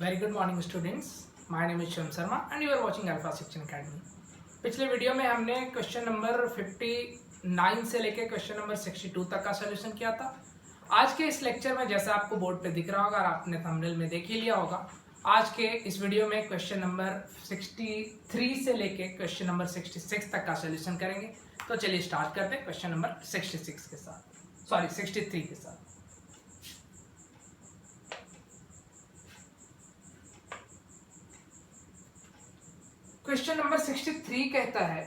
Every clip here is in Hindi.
Very good morning students, my name is Shivam Sharma and you are watching Alpha Shikshan Academy. पिछले वीडियो में हमने क्वेश्चन नंबर 59 से लेकर क्वेश्चन नंबर 62 तक का सॉल्यूशन किया था। आज के इस लेक्चर में जैसा आपको बोर्ड पे दिख रहा होगा और आपने थंबनेल में देख ही लिया होगा, आज के इस वीडियो में क्वेश्चन नंबर 63 से लेके क्वेश्चन नंबर 66 तक का सॉल्यूशन करेंगे। तो चलिए स्टार्ट करते हैं क्वेश्चन नंबर 66 के साथ, सॉरी 63 के साथ। क्वेश्चन नंबर 63 कहता है,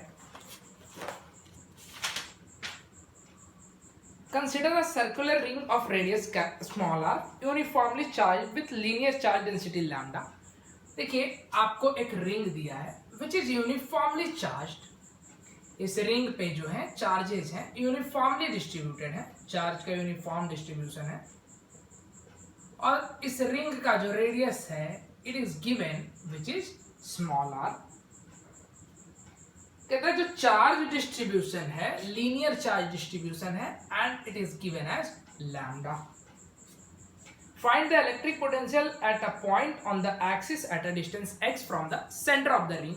consider a circular ring of radius small R uniformly charge with linear charge density lambda. देखिए, आपको एक रिंग दिया है विच इज यूनिफॉर्मली चार्ज्ड। इस रिंग पे जो है चार्जेस हैं यूनिफॉर्मली डिस्ट्रीब्यूटेड है, चार्ज का यूनिफॉर्म डिस्ट्रीब्यूशन है। और इस रिंग का जो रेडियस है it is given which is small R. कहता है जो चार्ज डिस्ट्रीब्यूशन है लीनियर चार्ज डिस्ट्रीब्यूशन है and it is given as lambda. Find the electric potential at a point on the axis at a distance x from the centre of the ring.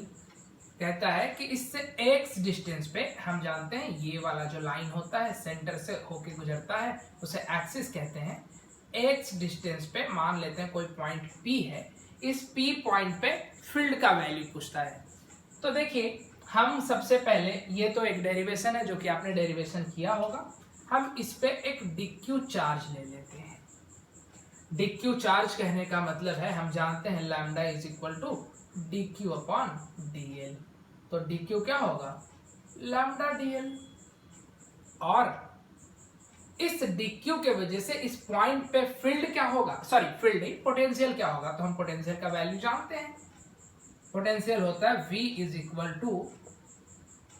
कहता है कि इससे x डिस्टेंस पे, हम जानते हैं ये वाला जो लाइन होता है सेंटर से होके गुजरता है उसे एक्सिस कहते हैं। x डिस्टेंस पे मान लेते हैं कोई पॉइंट P है, इस P पॉइंट पे फील्ड का वैल्यू पूछता है। तो देखिए, हम सबसे पहले, ये तो एक डेरिवेशन है जो कि आपने डेरिवेशन किया होगा, हम इस पे एक डिक्यू चार्ज ले लेते हैं। डिक्यू चार्ज कहने का मतलब है, हम जानते हैं lambda is equal to D Q upon D L. तो डिक्यू क्या होगा? Lambda D L. और इस डिक्यू के वजह से इस पॉइंट पे फील्ड क्या होगा, सॉरी फील्ड नहीं, पोटेंशियल क्या होगा? तो हम पोटेंशियल का वैल्यू जानते हैं। पोटेंशियल होता है V is equal to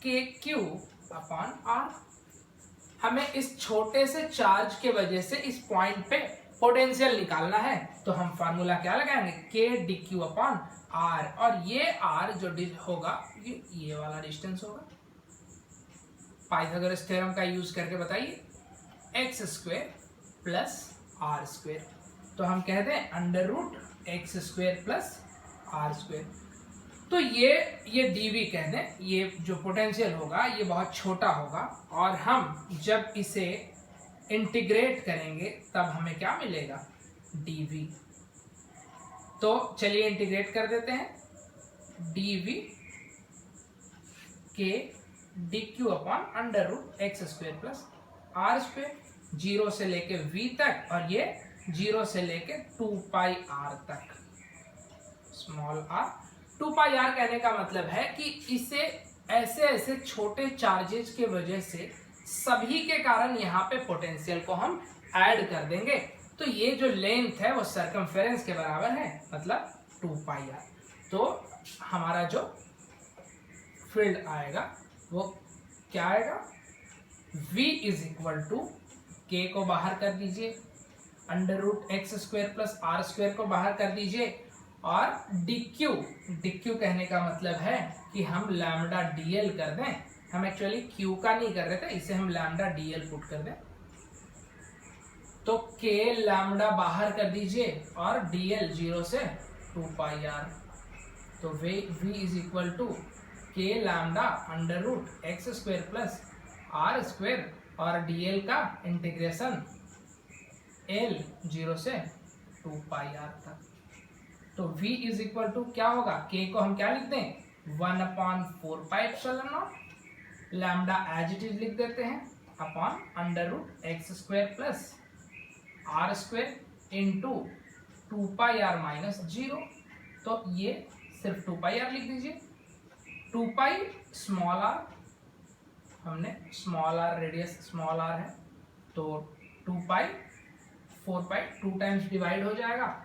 k q upon are. हमें इस छोटे से चार्ज के वजह से इस पॉइंट पे पोटेंशियल निकालना है, तो हम फार्मूला क्या लगाएंगे? के डी क्यू अपॉन आर। और ये आर जो होगा ये वाला डिस्टेंस होगा। पाइथागोरस थ्योरम का यूज करके बताइए, X square plus R square. तो हम कहते हैं under root X square plus R square. तो ये dv कह दें, ये जो पोटेंशियल होगा ये बहुत छोटा होगा, और हम जब इसे इंटीग्रेट करेंगे तब हमें क्या मिलेगा? dv। तो चलिए इंटीग्रेट कर देते हैं। dv K dq upon under root X square plus R square, 0 से लेके v तक, और ये 0 से लेके 2 पाई r तक, स्मॉल r। 2 पाई आर कहने का मतलब है कि इसे ऐसे ऐसे छोटे चार्जेस के वजह से सभी के कारण यहाँ पे पोटेंशियल को हम ऐड कर देंगे। तो ये जो लेंथ है वो सर्कमफेरेंस के बराबर है, मतलब 2 पाई आर। तो हमारा जो फील्ड आएगा वो क्या आएगा? V इज इक्वल टू के को बाहर कर दीजिए, under root X square plus R square को बाहर कर दीजिए, और डिक्यू कहने का मतलब है कि हम लैम्डा डीएल कर दें। हम एक्चुअली क्यू का नहीं कर रहे थे, इसे हम लैम्डा डीएल पुट कर दें। तो के लैम्डा बाहर कर दीजिए और डीएल 0 से 2 पाई आर। तो v is equal to K lambda under root X square plus R square, और डीएल का इंटीग्रेशन l 0 से 2 पाई आर तक। तो v इज इक्वल टू क्या होगा? k को हम क्या लिख दें? 1/4 pi epsilon naught, lambda as it is लिख देते हैं, upon under root X square plus R square into 2 pi R minus 0। तो ये सिर्फ 2 पाई आर लिख दीजिए। 2 पाई स्मॉल आर, हमने small R, radius small R है, तो 2 पाई 4 पाई 2 टाइम्स डिवाइड हो जाएगा,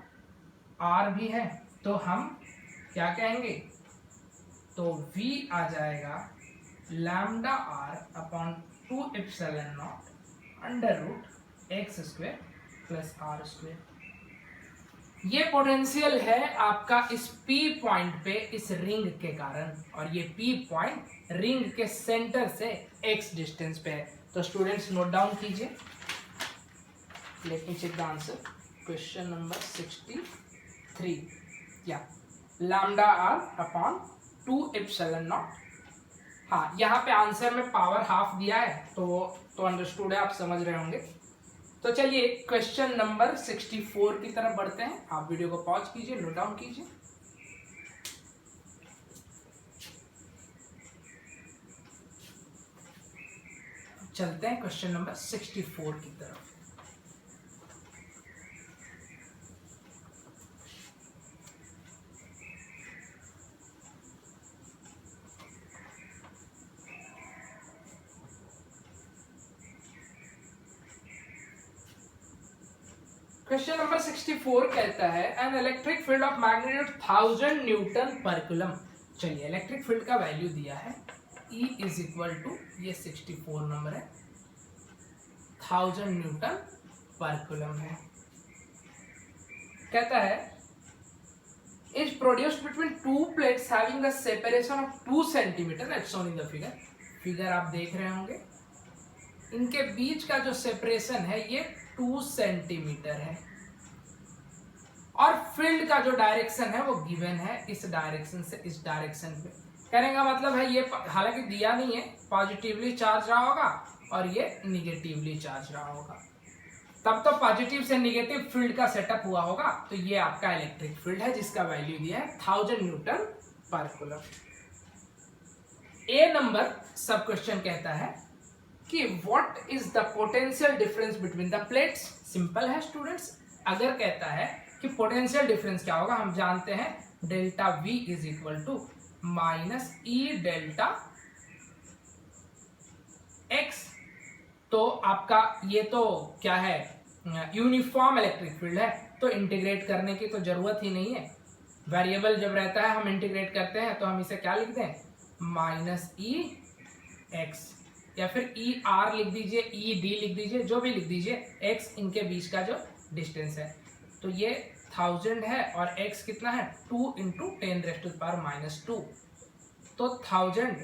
आर भी है, तो हम क्या कहेंगे? तो v आ जाएगा lambda R upon 2 epsilon naught under root X square plus R square. ये पोटेंशियल है आपका इस P पॉइंट पे इस रिंग के कारण, और ये P पॉइंट रिंग के सेंटर से x डिस्टेंस पे है। तो स्टूडेंट्स नोट डाउन कीजिए। Let me check the answer. Question number 63 या lambda R upon 2 epsilon naught. हाँ, यहाँ पे आंसर में पावर हाफ दिया है तो अंडरस्टूड है, आप समझ रहे होंगे। तो चलिए क्वेश्चन नंबर 64 की तरफ बढ़ते हैं। आप वीडियो को पॉज कीजिए, नोट डाउन कीजिए। चलते हैं क्वेश्चन नंबर 64 की तरफ। क्वेश्चन नंबर 64 कहता है an electric field of magnitude 1000 Newton पर कूलम। चलिए इलेक्ट्रिक फील्ड का वैल्यू दिया है E इज इक्वल टू, ये 64 नंबर है, 1000 न्यूटन पर कूलम है। कहता है is produced between two plates having the separation of 2 centimetre as shown in the figure. Figure आप देख रहे होंगे, इनके बीच का जो सेपरेशन है ये 2 सेंटीमीटर है और फील्ड का जो डायरेक्शन है वो गिवन है, इस डायरेक्शन से इस डायरेक्शन पे। कहने का मतलब है ये हालांकि दिया नहीं है, पॉजिटिवली चार्ज रहा होगा और ये निगेटिवली चार्ज रहा होगा, तब तो पॉजिटिव से निगेटिव फील्ड का सेटअप हुआ होगा। तो ये आपका इलेक्ट्रिक फील्ड है जिसका वैल्यू दिया है 1000 न्यूटन पर कूलम। ए नंबर सब क्वेश्चन कहता है कि what is the potential difference between the plates. Simple है स्टूडेंट्स, अगर कहता है कि पोटेंशियल डिफरेंस क्या होगा, हम जानते हैं delta V is equal to minus E delta x। तो आपका ये तो क्या है, यूनिफॉर्म इलेक्ट्रिक फील्ड है, तो इंटीग्रेट करने की तो जरूरत ही नहीं है। वेरिएबल जब रहता है हम इंटीग्रेट करते हैं तो हम इसे क्या लिख दें, माइनस ई एक्स, या फिर ई आर लिख दीजिए, ई डी लिख दीजिए, जो भी लिख दीजिए, एक्स इनके बीच का जो डिस्टेंस है। तो ये 1000 है और एक्स कितना है 2 इंटू 10⁻⁻²। तो 1000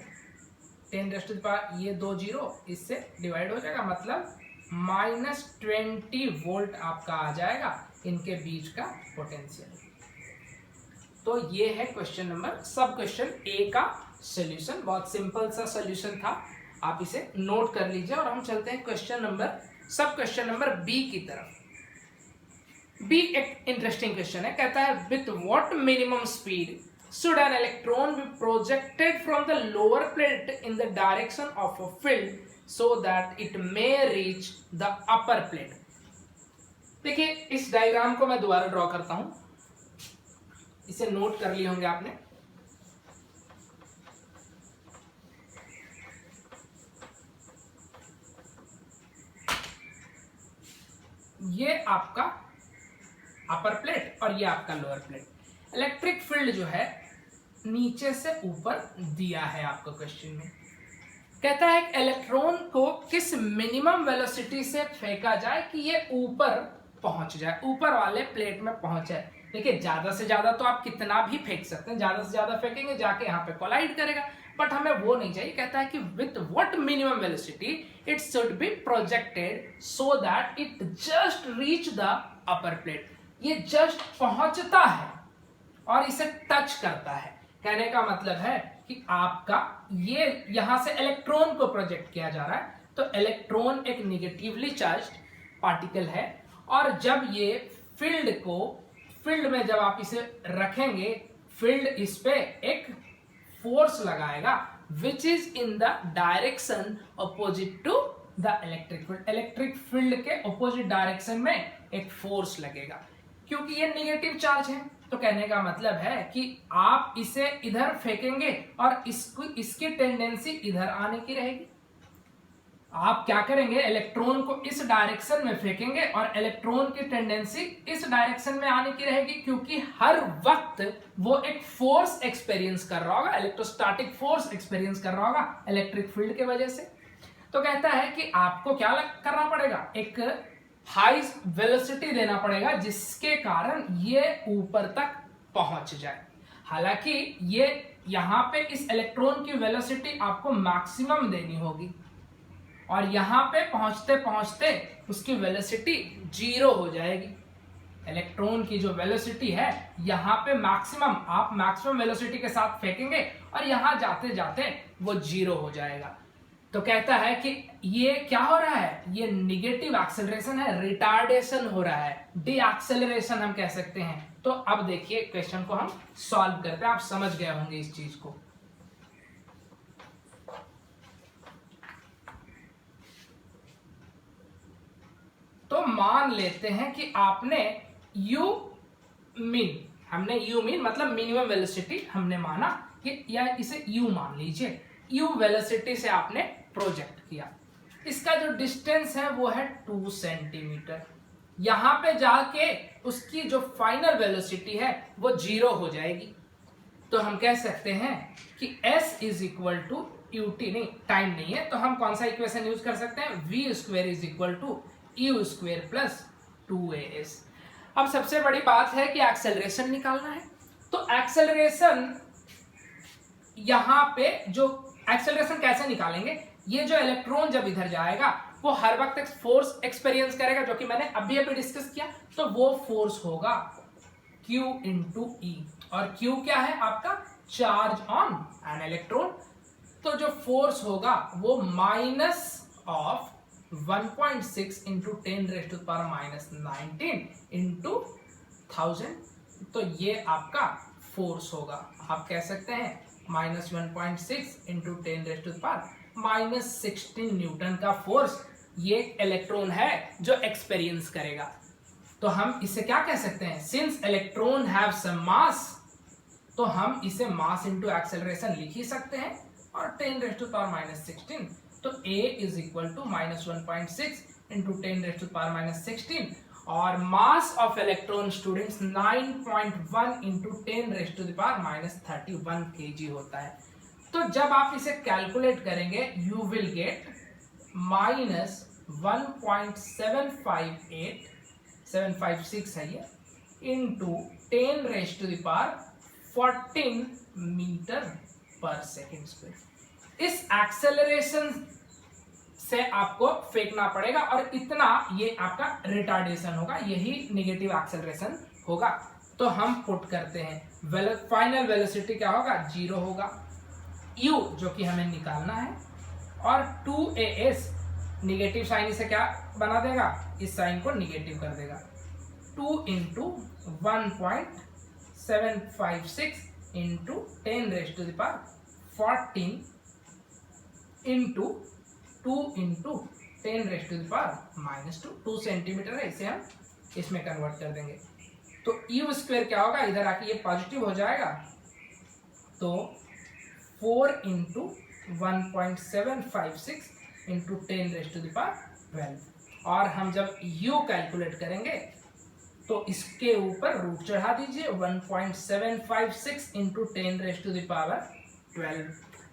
10⁻, ये 2 जीरो इससे डिवाइड हो जाएगा, मतलब -20 वोल्ट आपका आ जाएगा इनके बीच का पोटेंशियल। तो ये है क्वेश्चन नंबर, सब क्वेश्चन ए का सोल्यूशन। बहुत सिंपल सा सोल्यूशन था, आप इसे नोट कर लीजिए। और हम चलते हैं क्वेश्चन नंबर, सब क्वेश्चन नंबर बी की तरफ। बी एक इंटरेस्टिंग क्वेश्चन है, कहता है with what minimum speed should an electron be projected from the lower plate in the direction of a field so that it may reach the upper plate। देखिए इस डायग्राम को मैं दोबारा ड्रॉ करता हूं, इसे नोट कर लिए होंगे आपने। ये आपका अपर प्लेट और ये आपका लोअर प्लेट। इलेक्ट्रिक फील्ड जो है नीचे से ऊपर दिया है आपको क्वेश्चन में। कहता है कि इलेक्ट्रॉन को किस मिनिमम वेलोसिटी से फेंका जाए कि ये ऊपर पहुंच जाए, ऊपर वाले प्लेट में पहुंच जाए। देखिए ज्यादा से ज्यादा तो आप कितना भी फेंक सकते हैं, ज्यादा से ज्यादा फेंकेंगे जाके यहाँ पे कोलाइड करेगा, बट हमें वो नहीं चाहिए। कहता है कि with what minimum velocity it should be projected so that it just reach the upper plate. ये जस्ट पहुंचता है और इसे टच करता है। कहने का मतलब है कि आपका ये यहां से इलेक्ट्रॉन को प्रोजेक्ट किया जा रहा है, तो इलेक्ट्रॉन एक निगेटिवली चार्ज्ड पार्टिकल है, और जब ये फील्ड में जब आप इसे रखेंगे, फील्ड इस पे एक फोर्स लगाएगा which is in the direction opposite to the electric field. Electric field के अपोजिट डायरेक्शन में एक फोर्स लगेगा, क्योंकि ये निगेटिव चार्ज है। तो कहने का मतलब है कि आप इसे इधर फेंकेंगे और इसकी टेंडेंसी इधर आने की रहेगी। आप क्या करेंगे, इलेक्ट्रॉन को इस डायरेक्शन में फेंकेंगे और इलेक्ट्रॉन की टेंडेंसी इस डायरेक्शन में आने की रहेगी, क्योंकि हर वक्त वो एक फोर्स एक्सपीरियंस कर रहा होगा, इलेक्ट्रोस्टैटिक फोर्स एक्सपीरियंस कर रहा होगा इलेक्ट्रिक फील्ड के वजह से। तो कहता है कि आपको क्या करना पड़ेगा, एक हाई वेलोसिटी देना पड़ेगा जिसके कारण ये ऊपर तक पहुंच जाए। हालांकि ये यहां पे इस इलेक्ट्रॉन की वेलोसिटी आपको मैक्सिमम देनी होगी और यहां पे पहुंचते पहुंचते उसकी वेलोसिटी 0 हो जाएगी। इलेक्ट्रॉन की जो वेलोसिटी है यहाँ पे मैक्सिमम, आप मैक्सिमम वेलोसिटी के साथ फेंकेंगे और यहाँ जाते जाते वो 0 हो जाएगा। तो कहता है कि ये क्या हो रहा है, ये निगेटिव एक्सेलरेशन है, रिटार्डेशन हो रहा है, डी एक्सेलरेशन हम कह सकते हैं। तो अब देखिए क्वेश्चन को हम सॉल्व करते हैं, आप समझ गए होंगे इस चीज को। तो मान लेते हैं कि आपने हमने यू मीन मतलब मिनिमम वेलोसिटी हमने माना कि, या इसे यू मान लीजिए, यू वेलोसिटी से आपने प्रोजेक्ट किया। इसका जो डिस्टेंस है वो है 2 सेंटीमीटर। यहां पे जाके उसकी जो फाइनल वेलोसिटी है वो 0 हो जाएगी। तो हम कह सकते हैं कि s is equal to ut, नहीं टाइम नहीं है, तो हम कौन सा इक्वेशन यूज कर सकते हैं, v square is equal to u square plus 2as। अब सबसे बड़ी बात है कि एक्सेलरेशन निकालना है। तो एक्सेलरेशन यहां पे जो एक्सेलरेशन कैसे निकालेंगे, ये जो इलेक्ट्रॉन जब इधर जाएगा वो हर वक्त एक फोर्स एक्सपीरियंस करेगा, जो कि मैंने अभी डिस्कस किया। तो वो फोर्स होगा Q इंटू E, और Q क्या है आपका, चार्ज ऑन एन इलेक्ट्रॉन। तो जो फोर्स होगा वो माइनस ऑफ 1.6 इंटू 10⁻⁻19 इंटू 1000। तो ये आपका फोर्स होगा, आप कह सकते हैं -1.6 इंटू 10⁻⁻16 न्यूटन का फोर्स ये इलेक्ट्रॉन है जो एक्सपीरियंस करेगा। तो हम इसे क्या कह सकते हैं, सिंस इलेक्ट्रॉन हैव सम मास, तो हम इसे मास इंटू एक्सेलरेशन लिख ही सकते हैं, और 10⁻⁻16। तो A is equal to -1.6 into 10⁻⁻16, और mass of electron students 9.1 into 10⁻31 kg होता है। तो जब आप इसे कैलकुलेट करेंगे यू विल गेट -1.756 है ये, into 10⁻14 metre per second square. इस एक्सेलरेशन से आपको फेंकना पड़ेगा, और इतना ये आपका रिटार्डेशन होगा, यही नेगेटिव एक्सेलरेशन होगा। तो हम पुट करते हैं, फाइनल वेलोसिटी क्या होगा, 0 होगा, u जो कि हमें निकालना है, और 2as निगेटिव साइन इसे क्या बना देगा, इस साइन को निगेटिव कर देगा। 2 into 1.756 into 10⁻14 into 2 into 10⁻⁻2, 2 centimetre है, इसे हम इसमें कन्वर्ट कर देंगे। तो यू स्क्वायर क्या होगा, इधर आके ये पॉजिटिव हो जाएगा, तो 4 इंटू 1.756 इंटू 10⁻12, और हम जब u कैलकुलेट करेंगे तो इसके ऊपर रूट चढ़ा दीजिए, 1.756 इंटू 10⁻12,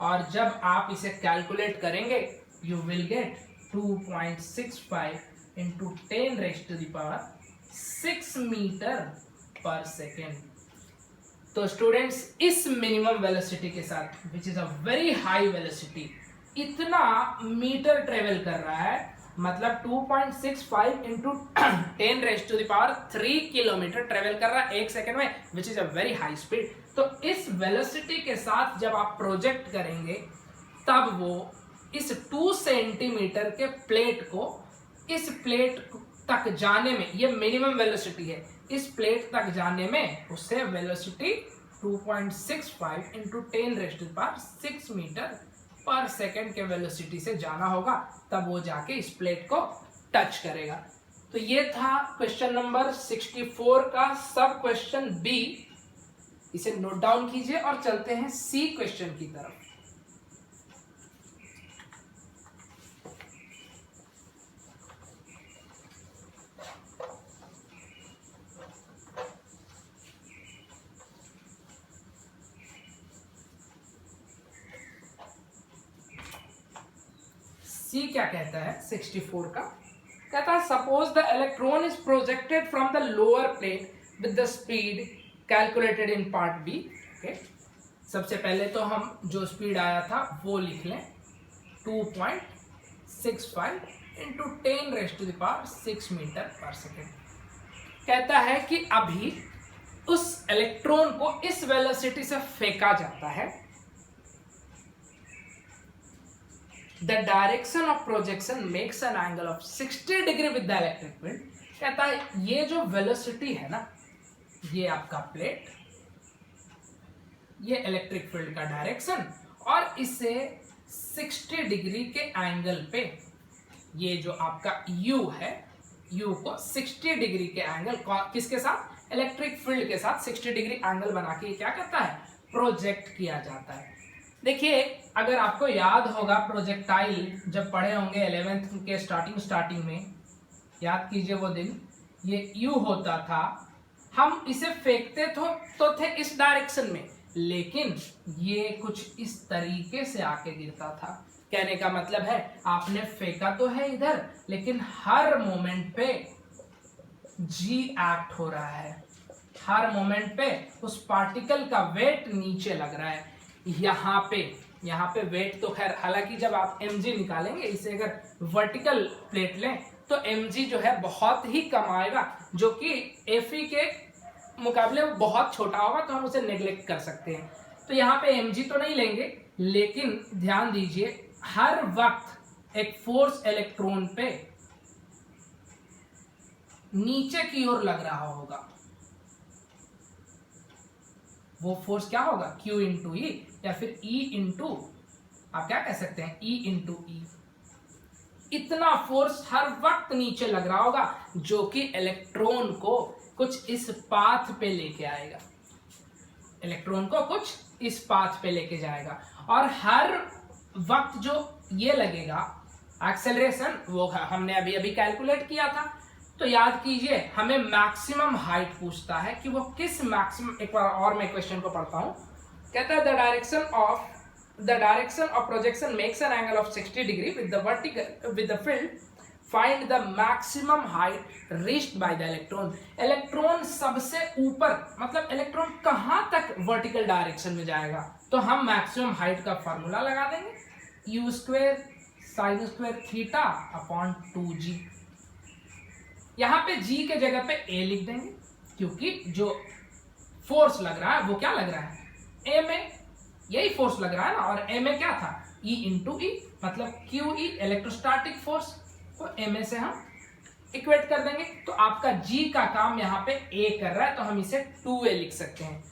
और जब आप इसे कैलकुलेट करेंगे you will get 2.65 into 10⁻6 metre per second. तो स्टूडेंट्स इस मिनिमम वेलोसिटी के साथ, which is a very high velocity, इतना मीटर ट्रेवल कर रहा है, मतलब 2.65 इंटू 10⁻3 किलोमीटर ट्रेवल कर रहा है 1 सेकेंड में, विच is a very high speed. तो इस वेलोसिटी के साथ जब आप प्रोजेक्ट करेंगे तब वो इस 2 सेंटीमीटर के प्लेट को इस प्लेट तक जाने में, ये मिनिमम वेलोसिटी है, इस प्लेट तक जाने में उससे velocity 2.65 into 10⁻6 metre per second के वेलोसिटी से जाना होगा, तब वो जाके इस प्लेट को टच करेगा। तो ये था क्वेश्चन नंबर 64 का सब क्वेश्चन बी। इसे नोट डाउन कीजिए और चलते हैं सी क्वेश्चन की तरफ। सी क्या कहता है 64 का, कहता है suppose the electron is projected from the lower plate with the speed calculated in part B. Okay, सबसे पहले तो हम जो स्पीड आया था वो लिख लें, 2.65 इंटू 10⁻6 मीटर पर सेकेंड। कहता है कि अभी उस इलेक्ट्रॉन को इस वेलोसिटी से फेंका जाता है, the direction of projection makes an angle of 60 degree with the electric field. कहता है ये जो वेलोसिटी है ना, ये आपका प्लेट, ये इलेक्ट्रिक फील्ड का डायरेक्शन, और इसे 60 डिग्री के एंगल पे, ये जो आपका U है, U को 60 डिग्री के एंगल, किसके साथ, इलेक्ट्रिक फील्ड के साथ 60 डिग्री एंगल बना के क्या करता है, प्रोजेक्ट किया जाता है। देखिए अगर आपको याद होगा प्रोजेक्टाइल जब पढ़े होंगे 11th के स्टार्टिंग में, याद कीजिए वो दिन, ये U होता था, हम इसे फेंकते तो थे इस डायरेक्शन में, लेकिन ये कुछ इस तरीके से आके गिरता था। कहने का मतलब है आपने फेंका तो है इधर, लेकिन हर मोमेंट पे G एक्ट हो रहा है, हर मोमेंट पे उस पार्टिकल का वेट नीचे लग रहा है। यहाँ पे वेट तो खैर, हालांकि जब आप mg निकालेंगे, इसे अगर वर्टिकल प्लेट लें तो mg जो है बहुत ही कम आएगा, जो कि Fe के मुकाबले बहुत छोटा होगा, तो हम उसे नेग्लेक्ट कर सकते हैं। तो यहाँ पे mg तो नहीं लेंगे, लेकिन ध्यान दीजिए हर वक्त एक फोर्स इलेक्ट्रॉन पे नीचे की ओर लग रहा होगा, वो फोर्स क्या होगा, Q इंटू ई, या फिर E इंटू, आप क्या कह सकते हैं, E इंटू ई। इतना फोर्स हर वक्त नीचे लग रहा होगा, जो कि इलेक्ट्रॉन को कुछ इस पाथ पे लेके आएगा, इलेक्ट्रॉन को कुछ इस पाथ पे लेके जाएगा। और हर वक्त जो ये लगेगा एक्सेलरेशन, वो हमने अभी कैलकुलेट किया था। तो याद कीजिए हमें मैक्सिमम हाइट पूछता है कि वो किस मैक्सिमम, एक बार और मैं क्वेश्चन को पढ़ता हूं। कहता है the direction of projection makes an angle of 60 degree with the field, find the maximum height reached by the electron. Electron सबसे ऊपर, मतलब इलेक्ट्रॉन कहां तक वर्टिकल डायरेक्शन में जाएगा, तो हम मैक्सिमम हाइट का फॉर्मूला लगा देंगे, U square sine square theta upon 2g। यहां पे g के जगह पे a लिख देंगे, क्योंकि जो फोर्स लग रहा है वो क्या लग रहा है, a में, यही फोर्स लग रहा है ना, और a में क्या था, E इंटू ई, मतलब QE इलेक्ट्रोस्टैटिक फोर्स को a में से हम इक्वेट कर देंगे। तो आपका g का काम यहाँ पे a कर रहा है, तो हम इसे 2a लिख सकते हैं।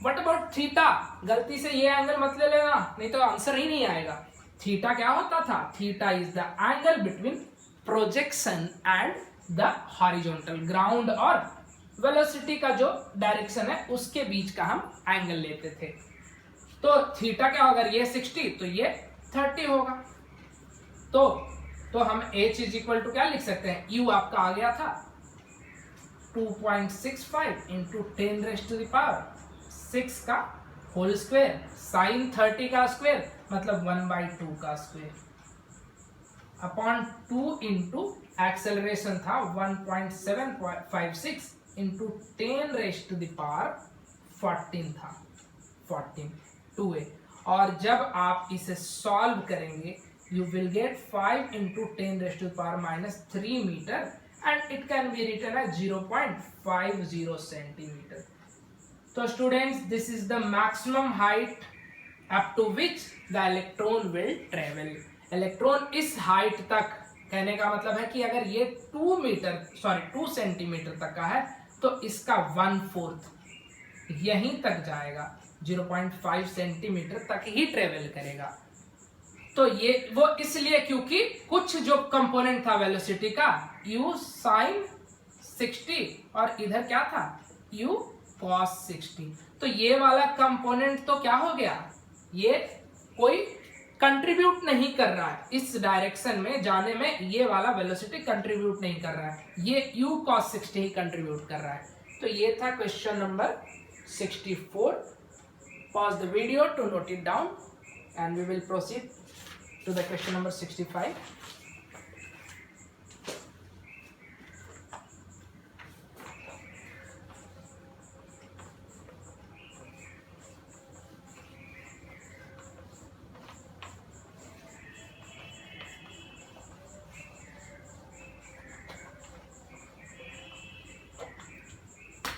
व्हाट अबाउट थीटा, गलती से ये एंगल मत ले लेना, नहीं तो आंसर ही नहीं आएगा। थीटा क्या होता था, theta is the angle between projection and the horizontal, ground और वेलोसिटी का जो डायरेक्शन है उसके बीच का हम एंगल लेते थे। तो थीटा क्या होगा, ये 60 तो ये 30 होगा। तो हम h इज इक्वल टू क्या लिख सकते हैं, u आपका आ गया था 2.65 into 10 raise to the power 6 का होल स्क्वायर, साइन 30 का स्क्वायर मतलब 1/2 का स्क्वायर, अपॉन 2 इंटू एक्सेलरेशन था 1.756 into 10 raise to the power 14 था, 14 2a। और जब आप इसे सॉल्व करेंगे you will get 5 into 10 raised to the power minus 3 meter and it can be written as 0.50 centimeter. So students, this is the maximum height up to which the electron will travel. Electron इस height तक, कहने का मतलब है कि अगर ये 2 सेंटीमीटर तक का है तो इसका 1/4 यहीं तक जाएगा, 0.5 सेंटीमीटर तक ही ट्रेवल करेगा। तो ये वो इसलिए क्योंकि कुछ जो कंपोनेंट था वेलोसिटी का u साइन 60 और इधर क्या था u cos 60, तो ये वाला कंपोनेंट तो क्या हो गया, ये कोई कंट्रीब्यूट नहीं कर रहा है इस डायरेक्शन में जाने में, ये वाला वेलोसिटी कंट्रीब्यूट नहीं कर रहा है, ये u cos 60 ही कंट्रीब्यूट कर रहा है। तो ये था question number 64। Pause the video to note it down and we will proceed to the question number 65.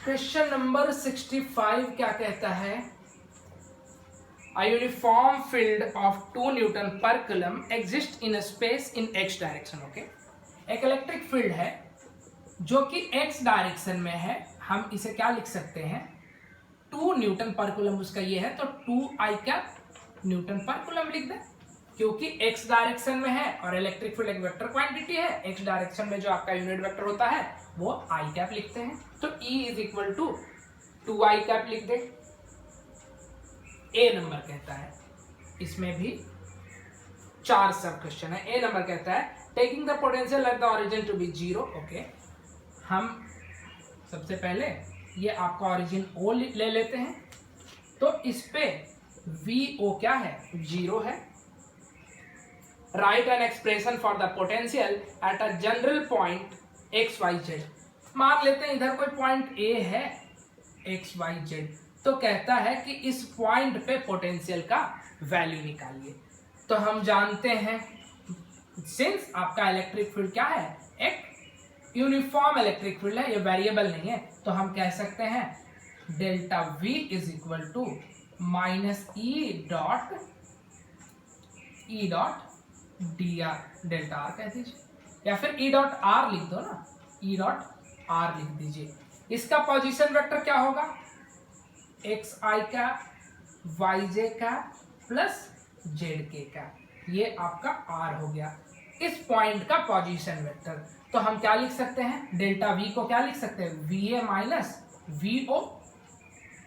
Question number 65 क्या कहता है? A uniform field of 2 Newton per coulomb exists in a space in x direction. Okay? एक इलेक्ट्रिक फील्ड है जो कि x डायरेक्शन में है. हम इसे क्या लिख सकते हैं? 2 न्यूटन पर कूलम उसका ये है, तो 2 क्या न्यूटन पर कूलम लिख दें, क्योंकि x डायरेक्शन में है और इलेक्ट्रिक फील्ड एक वेक्टर क्वांटिटी है. x डायरेक्शन में जो आपका यूनिट वेक्टर होता है वो i कैप लिखते हैं. तो E is equal to 2i cap लिख दे. ए नंबर कहता है, इसमें भी 4 सब क्वेश्चन है. ए नंबर कहता है taking the potential at the origin to be 0. Okay, हम सबसे पहले ये आपका ओरिजिन ओ ले लेते हैं. तो इस पे वी ओ क्या है? 0 है. Write an expression for the potential at a general point x y z. मान लेते हैं इधर कोई पॉइंट ए है एक्स वाई जेड, तो कहता है कि इस पॉइंट पे पोटेंशियल का वैल्यू निकालिए. तो हम जानते हैं सिंस आपका इलेक्ट्रिक फील्ड क्या है? एक यूनिफॉर्म इलेक्ट्रिक फील्ड है, ये वेरिएबल नहीं है, तो हम कह सकते हैं delta V is equal to minus E dot d r. Delta r कह दीजिए या फिर ई डॉट आर लिख दो ना, ई डॉट आर लिख दीजिए. इसका पोजीशन वेक्टर क्या होगा? एक्स आई का वाई जे का प्लस जेड के का, ये आपका आर हो गया. इस पॉइंट का पोजीशन वेक्टर. तो हम क्या लिख सकते हैं? डेल्टा वी को क्या लिख सकते हैं? V A minus V O.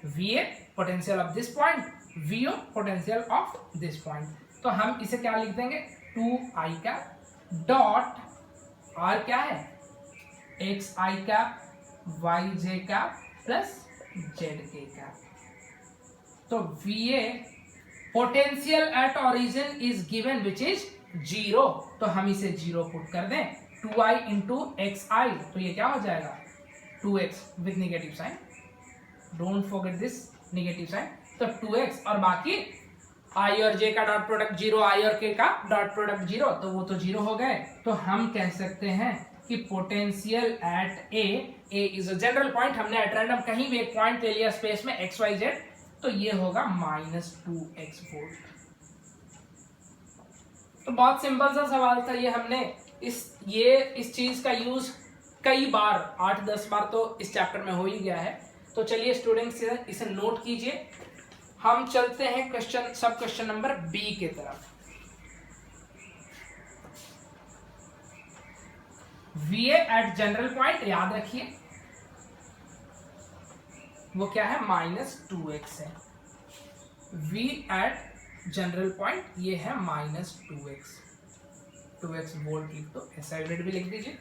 V A potential of this point, V O potential of this point. तो हम इसे क्या लिख देंगे? 2i का डॉट आर क्या है? एक्स आई का वाई जे का प्लस जेड के का. तो V A potential at origin is given which is 0. तो हम इसे 0 पुट कर दें. 2i इंटू एक्स आई, तो ये क्या हो जाएगा? 2x with negative sign. Don't forget this negative sign. तो 2x और बाकी i और j का डॉट प्रोडक्ट 0, i और k का डॉट प्रोडक्ट 0, तो वो तो 0 हो गए. तो हम कह सकते हैं कि potential eight A is a general point. हमने एट रैंडम कहीं भी एक पॉइंट ले लिया स्पेस में एक्स वाई जेड, तो ये होगा -2x वोल्ट. तो बहुत सिंपल सा सवाल था ये. हमने इस चीज का यूज कई बार 8-10 बार तो इस चैप्टर में हो ही गया है. तो चलिए स्टूडेंट्स इसे नोट कीजिए. हम चलते हैं सब क्वेश्चन नंबर बी के तरफ. वी एट जनरल पॉइंट याद रखिए वो क्या है? -2x है. वी एट जनरल पॉइंट ये है -2x. 2x वोल्ट लिख दो, ऐसा यूनिट भी लिख दीजिए.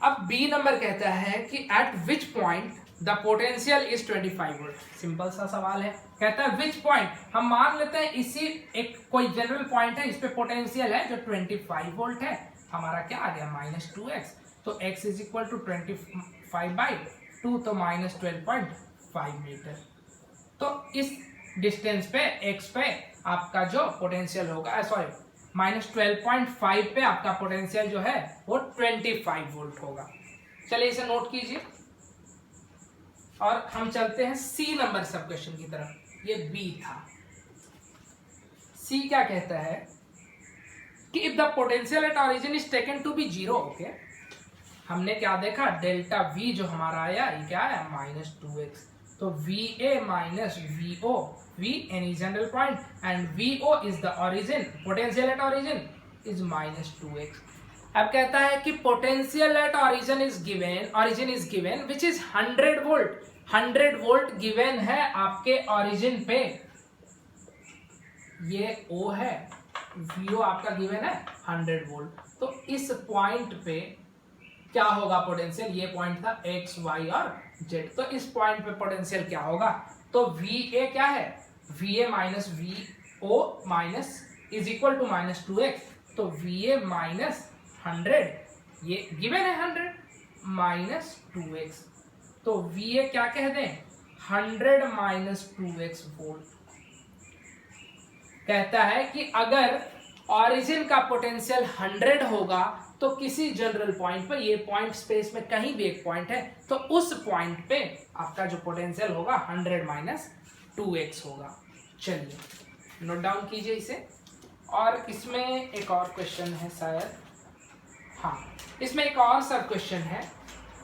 अब बी नंबर कहता है कि eight which point the potential is 25 volt. Simple सा सवाल है. कहता है विच पॉइंट. हम मान लेते हैं इसी एक कोई जनरल पॉइंट है, इस पे पोटेंशियल है जो 25 वोल्ट है. हमारा क्या आ गया? -2x. तो x इज इक्वल टू 25/2, तो -12.5 मीटर. तो इस डिस्टेंस पे x पे आपका जो पोटेंशियल होगा, सॉरी -12.5 पे आपका पोटेंशियल जो है वो 25 वोल्ट होगा. चलिए इसे नोट कीजिए और हम चलते हैं सी नंबर सब क्वेश्चन की तरफ. ये बी था. सी क्या कहता है कि if the potential at origin is taken to be 0. Okay, हमने क्या देखा? डेल्टा वी जो हमारा आया ये क्या है? -2x. तो V A minus V O, V any general point and V O is the origin. Potential at origin is -2x. अब कहता है कि potential at origin is given which is 100 volt. 100 volt given है आपके ओरिजिन पे. ये O है, VO आपका गिवन है 100 वोल्ट. तो इस पॉइंट पे क्या होगा पोटेंशियल? ये पॉइंट था x, y और z. तो इस पॉइंट पे पोटेंशियल क्या होगा? तो VA क्या है? VA minus VO minus is equal to -2x. तो VA माइनस 100, ये गिवन है 100 -2x. तो VA क्या कह दें? 100 -2x वोल्ट. कहता है कि अगर ओरिजिन का पोटेंशियल 100 होगा तो किसी जनरल पॉइंट पे, ये पॉइंट स्पेस में कहीं भी एक पॉइंट है, तो उस पॉइंट पे आपका जो पोटेंशियल होगा 100 माइनस 2x होगा। चलिए नोट डाउन कीजिए इसे। और इसमें एक और क्वेश्चन है शायद, हाँ इसमें एक और सब क्वेश्चन है।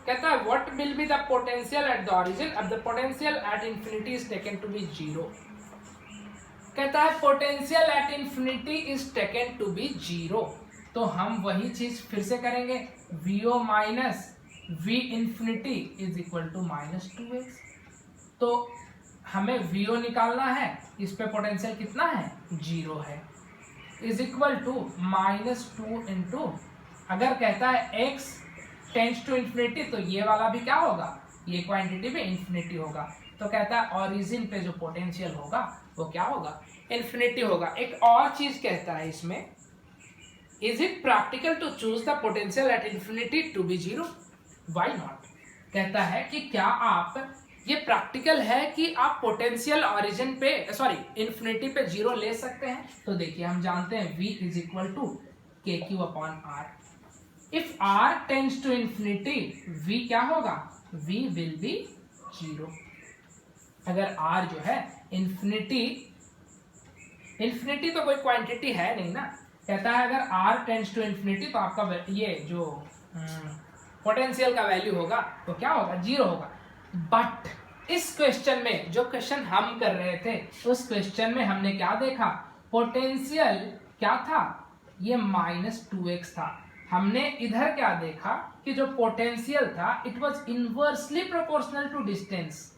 कहता है what will be the potential at the origin अब the potential at infinity is taken to be 0। कहता है potential at infinity is taken to be 0। तो हम वही चीज फिर से करेंगे, vo minus v infinity is equal to minus 2x। तो हमें vo निकालना है, इस पे पोटेंशियल कितना है 0 है, is equal to minus 2 into, अगर कहता है x टेंस टू इंफिनिटी तो ये वाला भी क्या होगा, ये क्वांटिटी भी इंफिनिटी होगा। तो कहता है ओरिजिन पे जो पोटेंशियल होगा वो क्या होगा, इंफिनिटी होगा। एक और चीज कहता है इसमें, is it practical to choose the potential at infinity to be 0, why not. कहता है कि क्या आप, ये प्रैक्टिकल है कि आप पोटेंशियल ओरिजिन पे इंफिनिटी पे 0 ले सकते हैं। तो देखिए हम जानते हैं v is equal to k q upon r. If r tends to infinity v क्या होगा, v विल बी 0। अगर r जो है इंफिनिटी तो कोई क्वांटिटी है नहीं ना, कहता है अगर r टेंड्स टू इंफिनिटी तो आपका ये जो पोटेंशियल का वैल्यू होगा तो क्या होगा, 0 होगा। बट इस क्वेश्चन में, जो क्वेश्चन हम कर रहे थे उस क्वेश्चन में हमने क्या देखा, पोटेंशियल क्या था, ये माइनस 2x था। हमने इधर क्या देखा कि जो पोटेंशियल था it was inversely proportional to distance,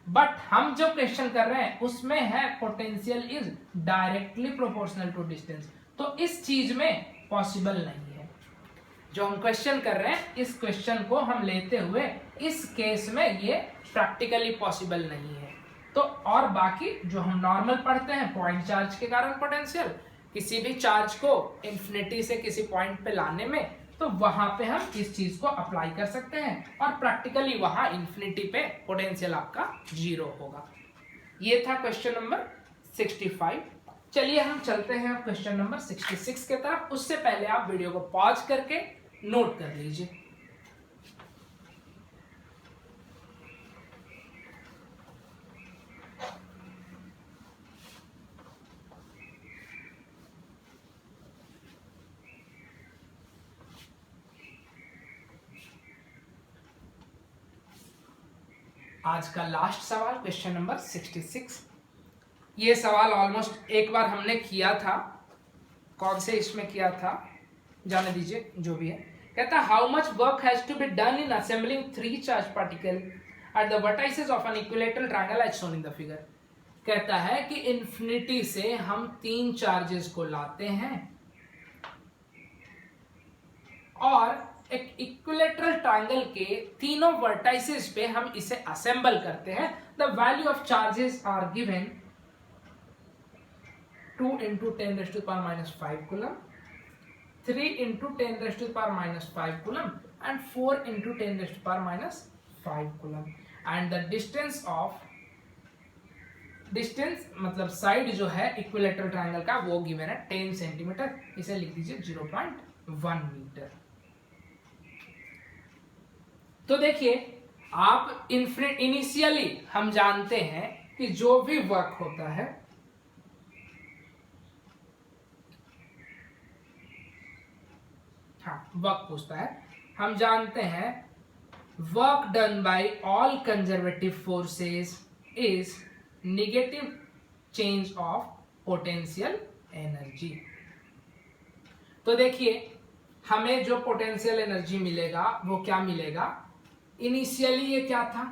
but हम जो क्वेश्चन कर रहे हैं उसमें है potential is directly proportional to distance. तो इस चीज में पॉसिबल नहीं है। जो हम क्वेश्चन कर रहे हैं इस क्वेश्चन को हम लेते हुए इस केस में ये प्रैक्टिकली पॉसिबल नहीं है। तो और बाकी जो हम नॉर्मल पढ़ते हैं, पॉइंट चार्ज के कारण पोटेंशियल, किसी भी चार्ज को इंफिनिटी से किसी पॉइंट पे लाने में, तो वहां पे हम इस चीज को अप्लाई कर सकते हैं और प्रैक्टिकली वहां इंफिनिटी पे पोटेंशियल आपका 0 होगा। ये था क्वेश्चन नंबर 65। चलिए हम चलते हैं अब क्वेश्चन नंबर 66 के तरफ। उससे पहले आप वीडियो को पॉज करके नोट कर लीजिए। आज का लास्ट सवाल क्वेश्चन नंबर 66। ये सवाल ऑलमोस्ट एक बार हमने किया था, कौन से इसमें किया था जाने दीजिए, जो भी है। कहता है how much work has to be done in assembling 3 charge particle at the vertices of an equilateral triangle as shown in the figure. कहता है कि इंफिनिटी से हम 3 चार्जेस को लाते हैं और एक इक्विलेटरल ट्रायंगल के तीनों वर्टाइसेस पे हम इसे असेंबल करते हैं। The value of charges are given 2 into 10 raised to the power minus 5 coulomb, 3 into 10 raised to the power minus 5 coulomb and 4 into 10 raised to the power minus 5 coulomb। and the distance मतलब साइड जो है इक्विलेटरल ट्रायंगल का वो गिवन है 10 सेंटीमीटर, इसे लिख दीजिए 0.1 मीटर। तो देखिए आप इनिशियली हम जानते हैं कि जो भी वर्क होता है, हाँ वर्क पूछता है, हम जानते हैं work done by all conservative forces is negative change of potential energy. तो देखिए हमें जो पोटेंशियल एनर्जी मिलेगा वो क्या मिलेगा, इनिशियली ये क्या था,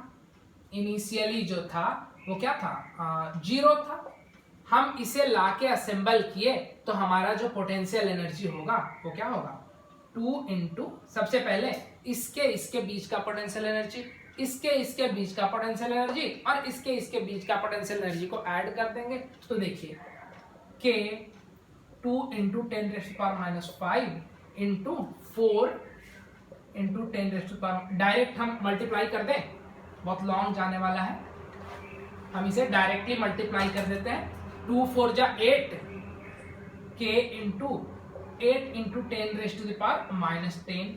इनिशियली जो था वो क्या था 0 था। हम इसे लाके असेंबल किए तो हमारा जो पोटेंशियल एनर्जी होगा वो क्या होगा 2 into सबसे पहले इसके बीच का पोटेंशियल एनर्जी, इसके बीच का पोटेंशियल एनर्जी और इसके बीच का पोटेंशियल एनर्जी को ऐड कर देंगे। तो देखिए के 2 into 10 raised to power minus 5 into 4 into 10 raised to power, direct हम मल्टीप्लाई कर दें, बहुत लॉन्ग जाने वाला है, हम इसे डायरेक्टली मल्टीप्लाई कर देते हैं। 2 4 जा 8 के इंटू 8 इंटू 10⁻⁻10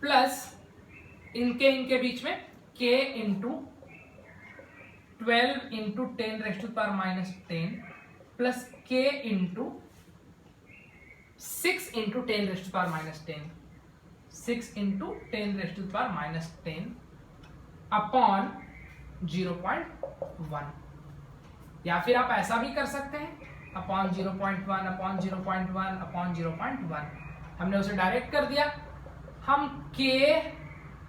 प्लस इनके बीच में k into 12 into 10⁻⁻10 plus k into 6 into 10⁻⁻10 6 into 10⁻⁻10 upon 0.1, या फिर आप ऐसा भी कर सकते हैं अपॉन 0.1 अपॉन 0.1 अपॉन 0.1। हमने उसे डायरेक्ट कर दिया। हम k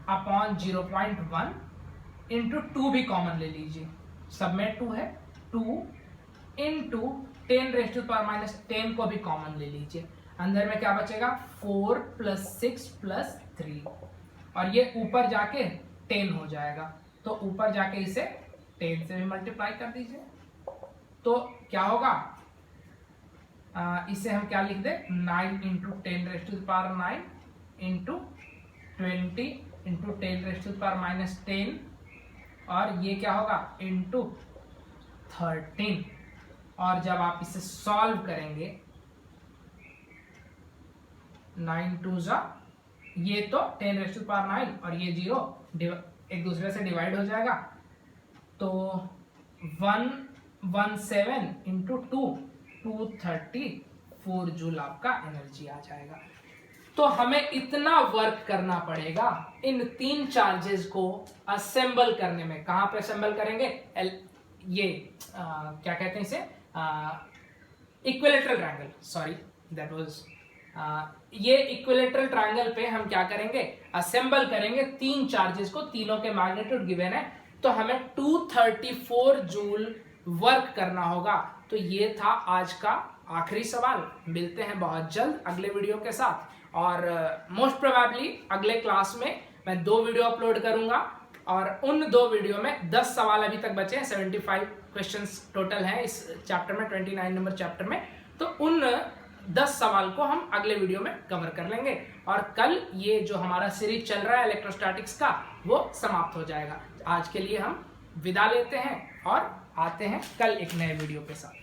अपॉन 0.1 इंटू 2 भी कॉमन ले लीजिए, सब में 2 है, 2 इंटू 10⁻⁻10 को भी कॉमन ले लीजिए। अंदर में क्या बचेगा 4 + 6 + 3 और ये ऊपर जाके 10 हो जाएगा, तो ऊपर जाके इसे 10 से भी मल्टीप्लाई कर दीजिए। तो क्या होगा, इसे हम क्या लिख दे 9 इंटू 10⁻⁹ इंटू 20 इंटू 10⁻⁻10 और ये क्या होगा इंटू 13। और जब आप इसे सॉल्व करेंगे 9 2 जा, ये तो 10⁻⁹ और ये 0 एक दूसरे से डिवाइड हो जाएगा, तो 117 इंटू 234 जूल आपका एनर्जी आ जाएगा। तो हमें इतना वर्क करना पड़ेगा इन 3 चार्जेस को असेंबल करने में। कहां पे असेंबल करेंगे, ये क्या कहते हैं इसे, equilateral triangle, sorry that was, ये इक्विलेटरल ट्रायंगल पे हम क्या करेंगे, असेंबल करेंगे 3 चार्जेस को, तीनों के मैग्नीट्यूड गिवन है, तो हमें 234 जूल वर्क करना होगा। तो ये था आज का आखिरी सवाल। मिलते हैं बहुत जल्द अगले वीडियो के साथ, और मोस्ट प्रोबेबली अगले क्लास में मैं 2 वीडियो अपलोड करूंगा, और उन 2 वीडियो में 10 सवाल अभी तक बचे हैं। 75 क्वेश्चंस टोटल हैं इस चैप्टर में, 29 नंबर चैप्टर में। तो उन 10 सवाल को हम अगले वीडियो में कवर कर लेंगे, और कल ये जो हमारा सीरीज चल रहा है इलेक्ट्रोस्टैटिक्स का वो समाप्त हो जाएगा। आज के लिए हम विदा लेते हैं और आते हैं कल एक नए वीडियो के साथ।